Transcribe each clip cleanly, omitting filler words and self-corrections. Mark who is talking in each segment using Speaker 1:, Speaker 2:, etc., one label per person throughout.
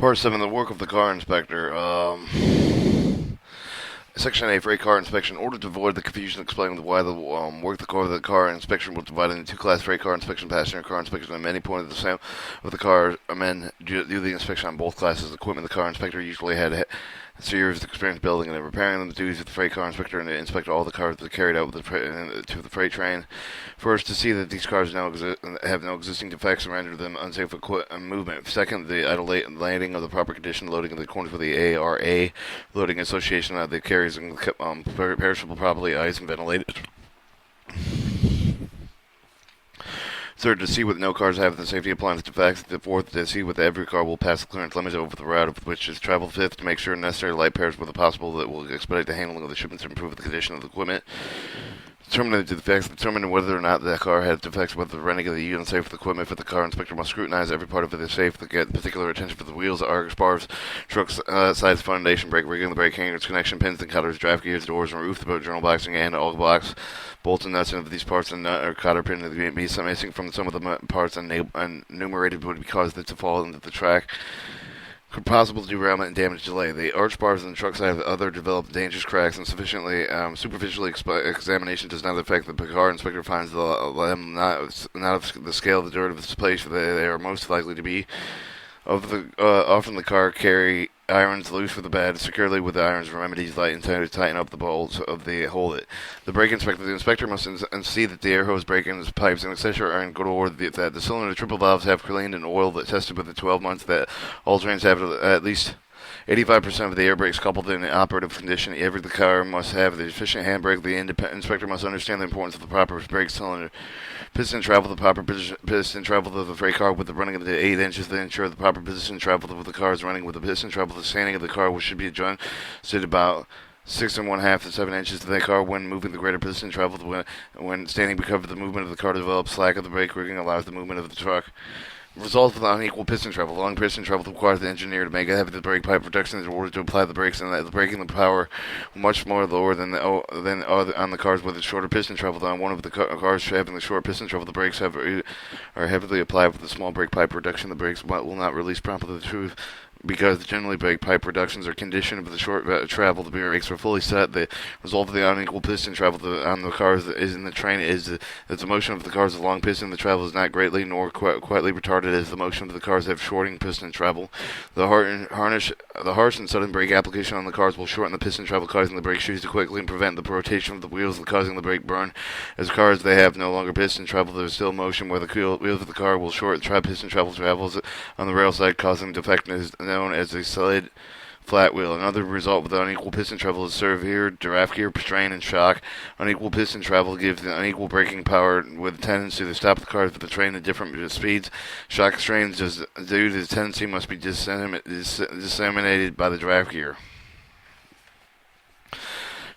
Speaker 1: Part 7, the work of the car inspector. Section A, freight car inspection. In order to avoid the confusion explaining why the work of the car inspection was divided into two classes: freight car inspection, passenger car inspection. At many points of the same with the car, men do the inspection on both classes of equipment. The car inspector usually had a series of experience building and repairing the duties of the freight car inspector and to inspect all the cars that are carried out with to the freight train. First, to see that these cars have no existing defects and render them unsafe for movement. Second, the idle landing of the proper condition, loading in accordance with the ARA loading association that the carries and perishable properly iced and ventilated. Third, to see what no cars have the safety appliance defects. The fourth, to see what every car will pass the clearance limits over the route of which is traveled. Fifth, to make sure necessary light pairs with the possible that will expedite the handling of the shipments and improve the condition of the equipment. Determine whether or not the car has defects, whether the renting of the unsafe equipment for the car inspector must scrutinize every part of it is safe to get particular attention for the wheels, arcs, bars, trucks, sides, foundation, brake rigging, the brake hangers, connection pins, and cutters, drive gears, doors, and roof, the boat journal boxing, and all blocks, bolts and nuts, and if these parts and nut or cotter pin be missing from some of the parts enumerated would cause it to fall into the track. Possible derailment and damage delay. The arch bars and the truck side have other developed dangerous cracks, and superficial examination does not affect the car inspector finds them not of the scale of the dirt of its place they are most likely to be. Often the car carry irons loose for the bed securely with the irons remedies light and to tighten up the bolts of the hold it. The inspector must see that the air hose, break-ins, pipes, and etc. are in good order, that the cylinder triple valves have cleaned and oiled that tested within 12 months, that all trains have at least 85% of the air brakes coupled in operative condition. Every car must have the efficient handbrake. The inspector must understand the importance of the proper brake cylinder. Piston travel. The proper piston travel of the freight car with the running of the 8 inches to ensure the proper piston travel of the car is running with the piston travel. The standing of the car which should be adjusted about 6 1/2 to 7 inches to the car when moving. The greater piston travel when standing because the movement of the car develops. Slack of the brake rigging allows the movement of the truck. Result of the unequal piston travel. Long piston travel requires the engineer to make a heavy brake pipe reduction in order to apply the brakes, and the braking the power much more lower than on the cars with the shorter piston travel. On one of the cars having the short piston travel, the brakes are heavily applied with a small brake pipe reduction. The brakes will not release promptly the truth. Because generally brake pipe reductions are conditioned with the short travel, the brakes are fully set. The result of the unequal piston travel on the cars is in the train is that the motion of the cars of long piston the travel is not greatly nor quietly retarded as the motion of the cars have shortening piston travel. The harsh and sudden brake application on the cars will shorten the piston travel, causing the brake shoes to quickly and prevent the rotation of the wheels, causing the brake burn. As cars they have no longer piston travel, there is still motion where the wheels of the car will shorten. Piston travel travels on the rail side, causing defectiveness known as a slid flat wheel. Another result with unequal piston travel is severe draft gear strain and shock. Unequal piston travel gives the unequal braking power with a tendency to stop the cars with the train at different speeds. Shock strains due to the tendency must be disseminated by the draft gear.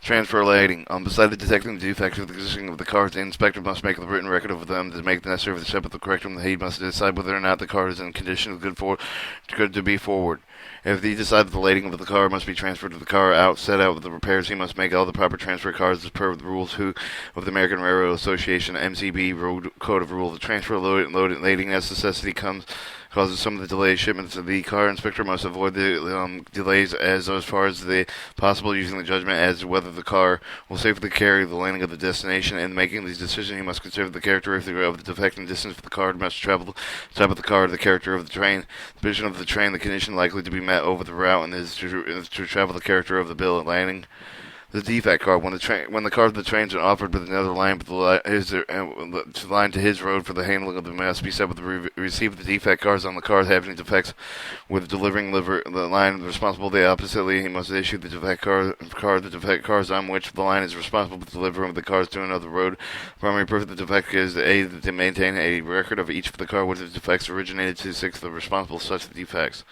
Speaker 1: Transfer lighting. Besides detecting the defects of the condition of the cars, the inspector must make a written record of them to make the necessary step of the correction. He must decide whether or not the car is in condition good to be forward. If he decides the lighting of the car must be transferred to the car set out with the repairs, he must make all the proper transfer cars as per the rules of the American Railroad Association (MCB) Road Code of Rules. The transfer lighting as necessity causes some of the delayed shipments. The car inspector must avoid the delays as far as the possible, using the judgment as to whether the car will safely carry the landing of the destination. In making these decisions, he must consider the characteristic of the defect and distance for the car must travel, the type of the car, the character of the train, the position of the train, the condition likely to be met over the route, and is to travel the character of the bill of landing. The defect car. When the cars of the trains are offered with another line to line to his road for the handling of them must be set with the receive the defect cars on the cars having defects with delivering the line responsible. Oppositely, he must issue the defect cars on which the line is responsible for delivering the cars to another road. Primary purpose of the defect is to maintain a record of each of the car which the defects originated to. 6. The responsible such defects.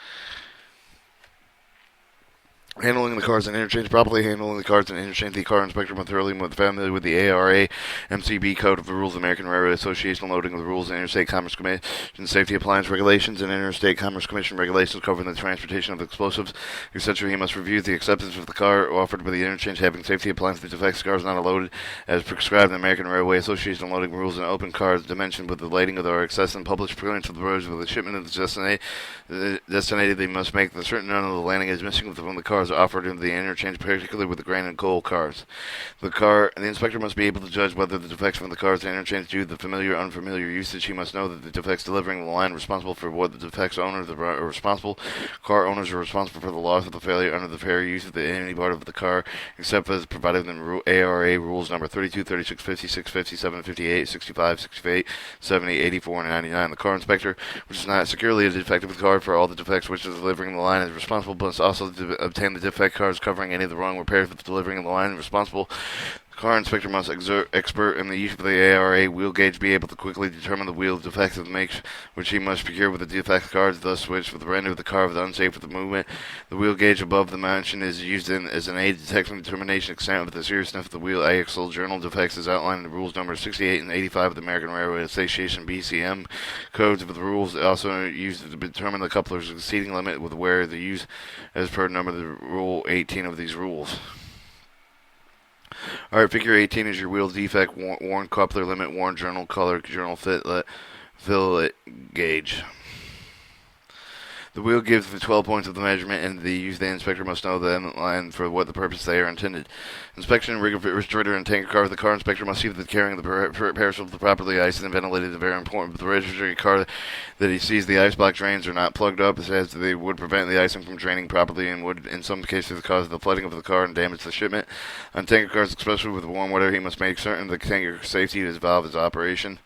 Speaker 1: Handling the cards and interchange. Properly handling the cards and interchange. The car inspector must thoroughly familiar with the ARA MCB Code of the Rules of the American Railway Association, loading of the rules and Interstate Commerce Commission Safety Appliance Regulations and Interstate Commerce Commission regulations covering the transportation of explosives, etc. He must review the acceptance of the car offered by the interchange having safety appliance. The defects cars not loaded as prescribed in the American Railway Association loading rules and open cars dimension with the lighting of their access and published clearance of the roads with the shipment of the destinated. They must make the certain none of the landing is missing when the cars are offered into the interchange, particularly with the grain and coal cars. The inspector must be able to judge whether the defects from the cars are interchange due to the familiar or unfamiliar usage. He must know that the defects delivering the line are responsible for what the defects owners are responsible. Car owners are responsible for the loss of the failure under the fair use of any part of the car, except as provided in ARA rules number 32, 36, 56, 57, 58, 65, 68, 70, 84, and 99. The car inspector, which is not securely a defective car for all the defects which is delivering the line, is responsible, but must also obtain the defect cards covering any of the wrong repairs with delivering the line responsible. The car inspector must exert expert in the use of the ARA wheel gauge, be able to quickly determine the wheel defects of the make, which he must procure with the defect cards, thus switch with the render of the car of the unsafe with the movement. The wheel gauge above the mention is used as an aid to detecting determination extent of the seriousness of the wheel axle journal defects as outlined in the rules number 68 and 85 of the American Railway Association BCM codes of the rules. Also used to determine the coupler's exceeding limit with where the use as per number of the rule 18 of these rules. Alright, figure 18 is your wheel defect, worn coupler limit, worn journal color, journal fillet gauge. The wheel gives the 12 points of the measurement, and the inspector must know the line for what the purpose they are intended. Inspection refrigerator and tanker car. The car inspector must see that the carrying of the perishables properly iced and ventilated is very important. But the refrigerator car that he sees the ice block drains are not plugged up, as they would prevent the icing from draining properly and would, in some cases, cause the flooding of the car and damage the shipment. On tanker cars, especially with warm weather, he must make certain the tanker safety of his valve is operation.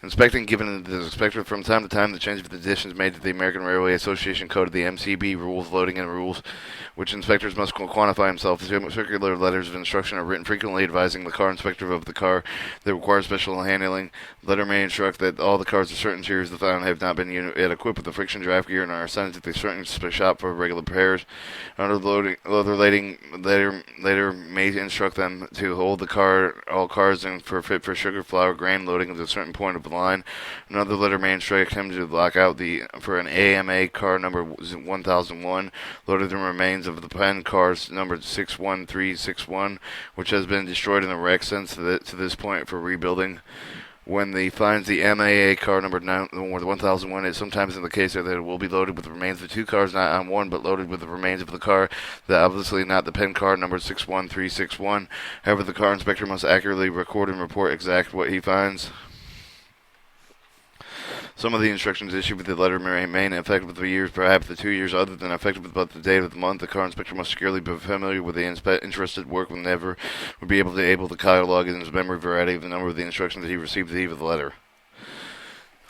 Speaker 1: Inspecting, given the inspector from time to time the change of the additions made to the American Railway Association Code of the MCB rules, loading and rules, which inspectors must quantify himself. Circular letters of instruction are written frequently advising the car inspector of the car that requires special handling. Letter may instruct that all the cars of certain series of the found have not been yet equipped with the friction draft gear and are sent to the certain shop for regular repairs. Later may instruct them to hold all cars in for fit for sugar, flour, grain loading at a certain point of the line. Another letter may instruct him to lock out for an AMA car number 1001, loaded the remains of the pen cars number 61361, which has been destroyed in the wreck since to this point for rebuilding. When he finds the MAA car number 1001, it's sometimes in the case that it will be loaded with the remains of two cars, not on one, but loaded with the remains of the car, that obviously not the pen car number 61361. However, the car inspector must accurately record and report exact what he finds. Some of the instructions issued with the letter may remain effective for 3 years, perhaps the 2 years other than effective about the date of the month. The car inspector must securely be familiar with the interested work and never would be able to catalog in his memory variety of the number of the instructions that he received at the eve of the letter.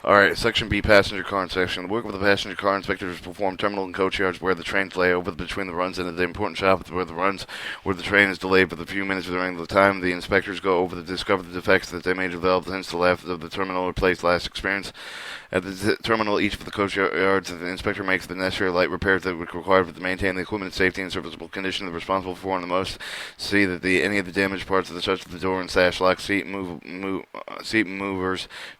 Speaker 1: Alright, Section B, Passenger Car Inspection. The work of the passenger car inspector is to perform terminal and coach yards where the trains lay over between the runs and at the important shop where the train is delayed for a few minutes during the time the inspectors go over to discover the defects that they may develop since the left of the terminal or place last experience. At the terminal, each of the coach yards, the inspector makes the necessary light repairs that would require to maintain the equipment safety and serviceable condition. The responsible for and the most see that any of the damaged parts of the shuts of the door and sash lock, seat movers,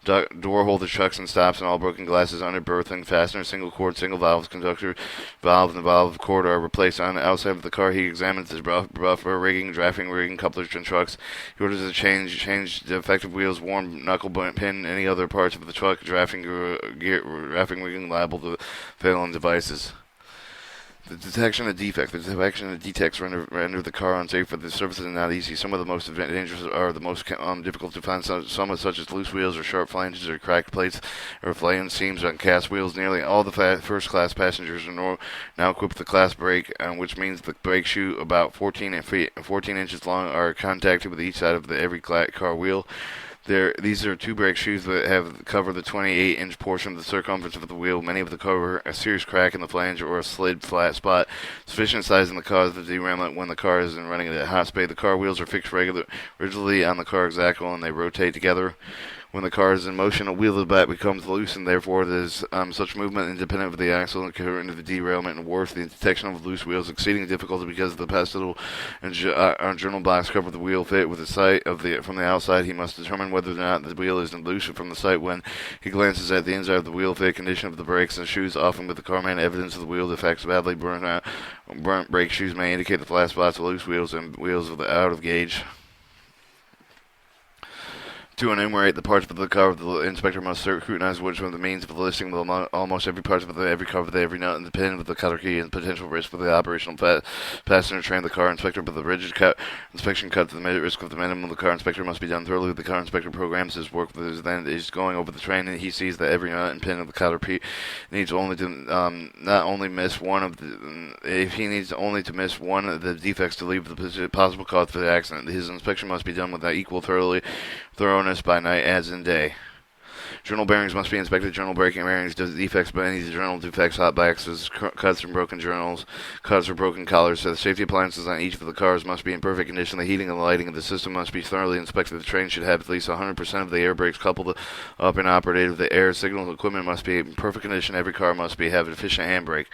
Speaker 1: door holder chucks and stops, and all broken glasses under berthing, fasteners, single cord, single valves, conductor valves, and the valve cord are replaced. On the outside of the car, he examines the buffer rigging, drafting rigging, couplers, and trucks. He orders to change defective wheels, worn knuckle pin, any other parts of the truck, drafting rigging liable to fail on devices. The detection of defects. The detection of defects render the car unsafe, but the services are not easy. Some of the most dangerous are the most difficult to find. Some such as loose wheels or sharp flanges or cracked plates or flaying seams on cast wheels. Nearly all the first-class passengers are now equipped with the class brake, which means the brake shoe about 14 inches long are contacted with each side of every car wheel. These are two brake shoes that cover the 28-inch portion of the circumference of the wheel. Many of them cover a serious crack in the flange or a slid flat spot, sufficient size in the cause of derailment when the car is running at hot speed. The car wheels are fixed rigidly on the car's axle and they rotate together. When the car is in motion, a wheel of the back becomes loose, and therefore it is such movement independent of the axle and current of the derailment, and worse, the detection of loose wheels exceeding difficulty because of the pestle and journal box cover the wheel fit with the sight of the from the outside. He must determine whether or not the wheel is loose from the sight when he glances at the inside of the wheel fit, condition of the brakes and shoes. Often with the carman, evidence of the wheel defects, badly burnt brake shoes may indicate the flat spots of loose wheels and wheels of the out of gauge. To enumerate the parts of the car, the inspector must scrutinize which one of the means of listing almost every part of every cover, every nut, and the pin of the cutter key, and potential risk for the operational passenger train. The car inspector, but the rigid inspection cut to the risk of the minimum. The car inspector must be done thoroughly. The car inspector programs his work. Then he's going over the train, and he sees that every nut and pin of the cutter key needs only to not only miss one of the. If he needs only to miss one of the defects to leave the possible cause for the accident, his inspection must be done with equal thoroughness by night as in day. Journal bearings must be inspected. Journal braking bearings, defects by any journal defects, hot boxes, cuts from broken journals, cuts or broken collars. So the safety appliances on each of the cars must be in perfect condition. The heating and the lighting of the system must be thoroughly inspected. The train should have at least 100% of the air brakes coupled up and operated. The air signal equipment must be in perfect condition. Every car must have an efficient handbrake.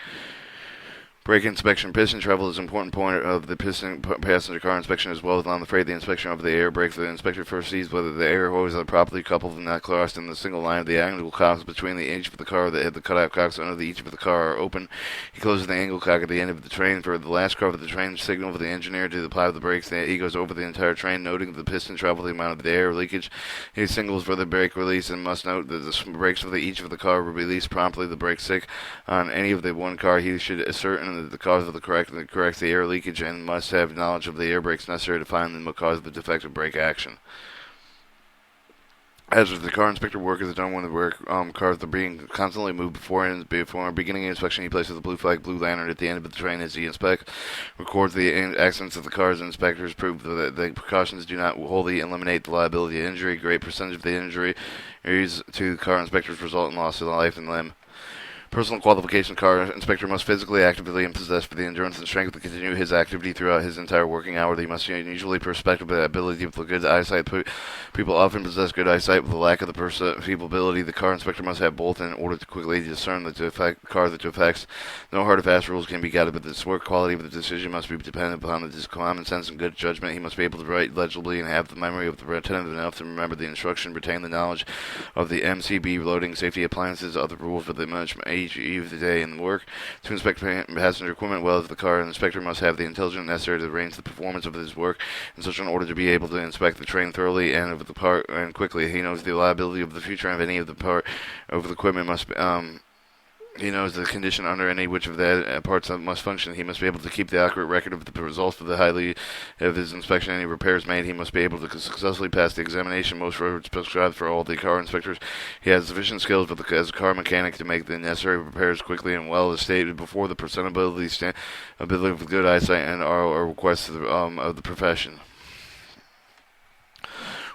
Speaker 1: Brake inspection. Piston travel is an important point of the piston passenger car inspection as well as on the freight. The inspection of the air brakes. The inspector first sees whether the air hoses are properly coupled and not crossed in the single line of the angle cocks between the edge of the car that the cutout cocks under each of the car are open. He closes the angle cock at the end of the train. For the last car of the train, signal for the engineer to apply the brakes. He goes over the entire train, noting the piston travel, the amount of the air leakage. He signals for the brake release and must note that the brakes for each of the car will release promptly. The brake stick on any of the one car. He should ascertain that the cause of the corrects the air leakage and must have knowledge of the air brakes necessary to find the cause of the defective brake action. As with the car inspector, work is done when the cars are being constantly moved before beginning inspection. He places the blue lantern at the end of the train as he inspects, records the accidents of the cars. Inspectors prove that the precautions do not wholly eliminate the liability of injury. A great percentage of the injuries to car inspectors result in loss of life and limb. Personal qualification. Car inspector must physically, actively, and possess for the endurance and strength to continue his activity throughout his entire working hour. He must usually perspective the ability of the good eyesight. People often possess good eyesight with a lack of the perceivability. The car inspector must have both in order to quickly discern the car that defects. No hard or fast rules can be guided, but the work quality of the decision must be dependent upon the common sense and good judgment. He must be able to write legibly and have the memory of the attentive enough to remember the instruction, retain the knowledge of the MCB loading, safety appliances, other rules for the management of the day and work. To inspect passenger equipment well, the car inspector must have the intelligence necessary to arrange the performance of his work in such an order to be able to inspect the train thoroughly and of the part and quickly. He knows the reliability of the future of any of the part of the equipment must be, he knows the condition under any which of the parts must function. He must be able to keep the accurate record of the results of his inspection. Any repairs made, he must be able to successfully pass the examination. Most roads prescribed for all the car inspectors. He has sufficient skills as a car mechanic to make the necessary repairs quickly and well, as stated before. The presentability, ability of good eyesight, and are requests of the profession.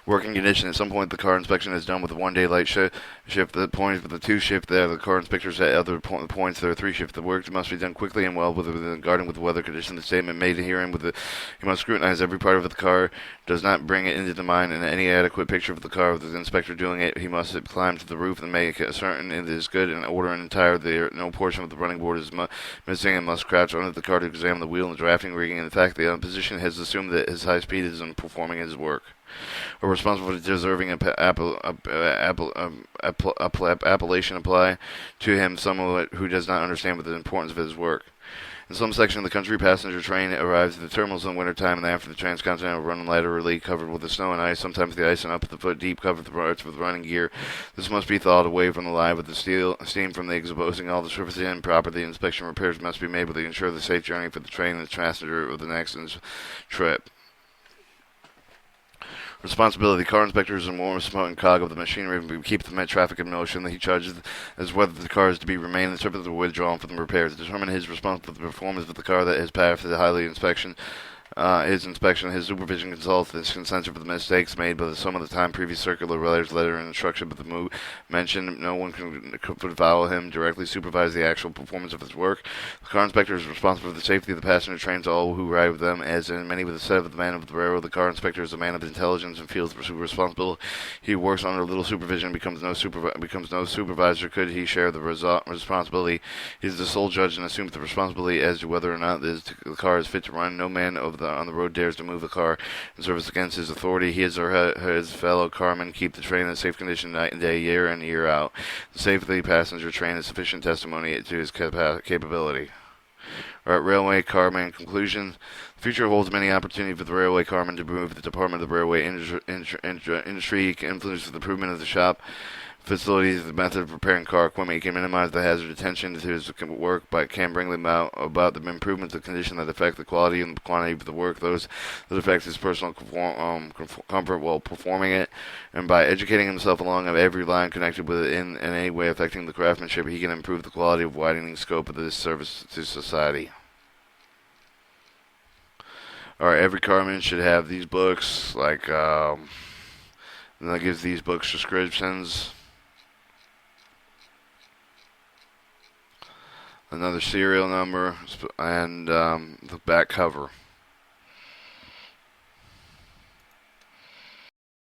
Speaker 1: Working condition. At some point, the car inspection is done with a one-day light shift. The point with the two shift there. The car inspectors at other points there are three shift. The work must be done quickly and well regarding with the weather condition. The statement made herein he must scrutinize every part of the car. Does not bring it into the mind in any adequate picture of the car. With the inspector doing it, he must climb to the roof and make certain it is good in order and entire. No portion of the running board is missing and must crouch under the car to examine the wheel and the drafting rigging. In fact, the physician has assumed that his high speed is in performing his work. Are responsible for deserving appellation apply to him someone who does not understand the importance of his work. In some section of the country, passenger train arrives at the terminals in winter time, and after the transcontinental run laterally covered with the snow and ice, sometimes the ice and up at the foot deep covered the parts with running gear. This must be thawed away from the line with the steam from the exposing all the surface in proper. The inspection repairs must be made to ensure the safe journey for the train and the passenger of the next trip. Responsibility. Car inspector is a more important cog of the machinery to keep the traffic in motion. He charges as whether the car is to be remain and withdrawn from the repairs. To determine his responsibility for the performance of the car that has passed the highly inspection his inspection, his supervision consults his consensus for the mistakes made by the sum of the time previous circular letter and instruction, but the move mentioned no one could follow him directly supervise the actual performance of his work. The car inspector is responsible for the safety of the passenger, trains all who ride with them, as in many with the set of the man of the railroad. The car inspector is a man of intelligence and feels responsible. He works under little supervision, becomes no supervisor. Could he share the responsibility? He is the sole judge and assumes the responsibility as to whether or not the car is fit to run. No man on the road dares to move the car in service against his authority. His or his fellow carmen keep the train in a safe condition night and day, year in, year out. The safety passenger train is sufficient testimony to his capability. Alright, railway carman conclusion. The future holds many opportunities for the railway carman to move the department of the railway industry. He can influence the improvement of the shop facilities, the method of preparing car equipment. He can minimize the hazard of attention to his work, but can bring them about the improvements of condition that affect the quality and the quantity of the work, those that affect his personal comfort while performing it, and by educating himself along every line connected with it in any way affecting the craftsmanship, he can improve the quality of widening scope of this service to society. Alright, every carman should have these books, and that gives these books descriptions. Another serial number, and the back cover.